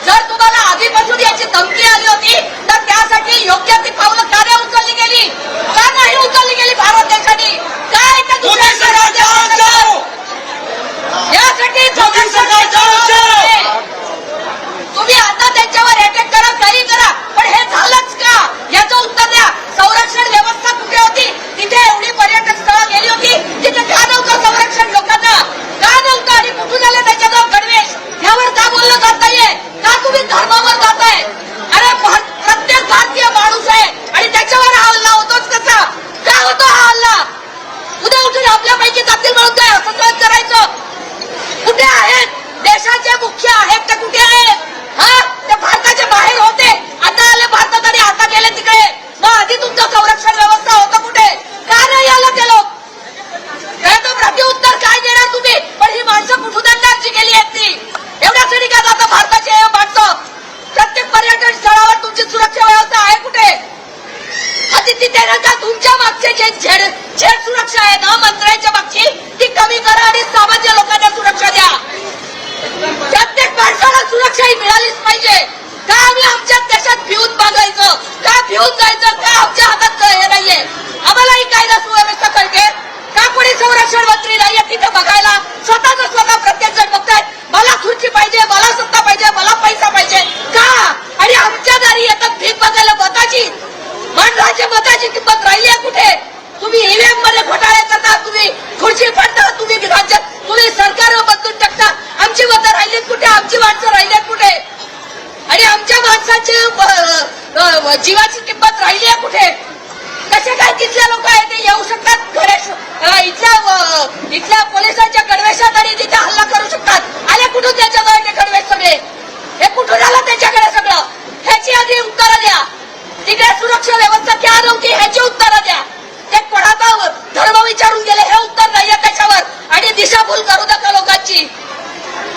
जर तुम्हाला आधीपासून याची धमकी आली होती तर त्यासाठी योग्य ती पावलं का नाही उचलली गेली? का नाही उचलली गेली भारत देशाने? काय त्या दुसऱ्या यासाठी तुम्ही आता त्यांच्यावर अटॅक करा, काही करा, पण हे झालंच का याचं उत्तर द्या. संरक्षण व्यवस्था कुठे होती? तिथे एवढी पर्यटक स्थळं गेली होती, तिथे का नव्हतं संरक्षण लोकांना? का नव्हतं? आणि कुठून आले त्याच्याजवळ गणवेश? ह्यावर का बोललं जात नाहीये? का तुम्ही धर्मावर जाताय? अरे प्रत्येक भारतीय माणूस आहे आणि त्याच्यावर हा हल्ला होतोच कसा? का होतो हा हल्ला? उद्या उठून आपल्यापैकी जातील म्हणून काय असं करायचं? कुठे आहेत देशाचे मुख्य आहेत ते? कुठे आहेत? हा, ते भारताच्या बाहेर होते, आता आले भारतात आणि आता गेले तिकडे. मग आधी तुमचं संरक्षण व्यवस्था होतं कुठे? का नाही आलं ते लोक? त्याचं प्रत्युत्तर काय देणार तुम्ही? पण ही माणसं कुठून आणणार जी गेली आहेत ती? एवढ्यासाठी का जाता भारताची हे माणसं? प्रत्येक पर्यटन स्थळावर तुमची सुरक्षा व्यवस्था आहे कुठे? अतिथी देण्याचा तुमच्या मागचे जे झेड सुरक्षा आहे ना मंत्र्यांच्या मागची, ती कमी करा आणि सामान्य लोकांना सुरक्षा द्या. प्रत्येक माणसाला सुरक्षा ही मिळालीच पाहिजे. का आम्ही आमच्या देशात भिवून बघायचं? का भिवून जायचं? का आमच्या हातात हे नाहीये? आम्हालाही कायदा सुव्यवस्था कळते का? कोणी संरक्षण मंत्री नाहीये तिथे बघायला? स्वतः प्रत्येक जण बघतायत मला खुर्ची पाहिजे, मला सत्ता पाहिजे, मला पैसा पाहिजे का? आणि आमच्या दारी येतात भीक बघायला मताची. मंडळाच्या मताची किंमत राहिली आहे कुठे? तुम्ही ईव्हीएम मध्ये घोटाळे करता, तुम्ही खुर्ची फाडता, तुम्ही राज्यात तुम्ही सरकार बदलून टाकता. आमची मतं राहिलीत कुठे? आमची माणसं राहिलीत कुठे? आणि आमच्या माणसाची जीवाची किंमत राहिली आहे कुठे? कसे काय तिथल्या लोक आहेत ते येऊ शकतात गणेश इथल्या पोलिसांच्या गणवेशात आणि तिथे हल्ला करू शकतात? आले कुठून त्याच्याजवळ ते गणवेश सगळे? हे कुठून आलं त्याच्याकडे सगळं? ह्याची आधी उत्तरं द्या. तिकडे सुरक्षा व्यवस्था क्या नव्हती ह्याची उत्तरं द्या. ते कोणाचा धर्म विचारून गेले हे उत्तर नाहीये त्याच्यावर. आणि दिशाभूल करू नका लोकांची.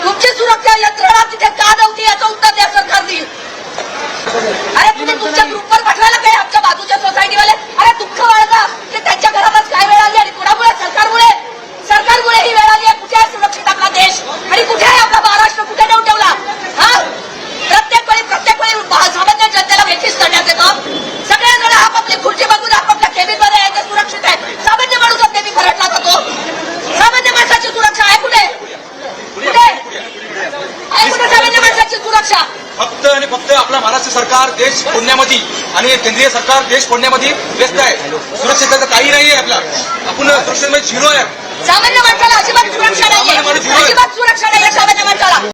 तुमची सुरक्षा यंत्रणा तिथे का नव्हती याचं उत्तर द्या सरकारने. अरे तुम्ही तुमच्या ग्रुपवर पाठवायला काय आमच्या बाजूच्या सोसायटीवाले? अरे दुःख बाळगा की त्यांच्या घरातच काय वेळ आली आणि कुणामुळे? सरकारमुळे ही वेळ आली आहे. कुठे आहे सुरक्षित आपला देश? आणि कुठे आहे आपला महाराष्ट्र? कुठे नेऊन ठेवला? हा, प्रत्येक वेळी सामान्य जनतेला वेठीस करण्यात येतं. सगळेजण आपापली खुर्ची बघून आपापल्या केबिनमध्ये आहे ते सुरक्षित आहे. सामान्य माणूस नेहमी फरटला जातो. सामान्य माणसाची सुरक्षा आहे कुठे? आहे कुठे सामान्य माणसाची सुरक्षा? फक्त आणि फक्त आपला महाराष्ट्र सरकार देश फोडण्यामध्ये आणि केंद्रीय सरकार देश फोडण्यामध्ये व्यस्त आहे. सुरक्षेचं काही नाहीये. आपला आपण सुरक्षेमध्ये झिरो आहे. सामान्य माणसाला अजिबात सुरक्षा नाहीये. अजिबात सुरक्षा नाहीये सामान्य माणसाला.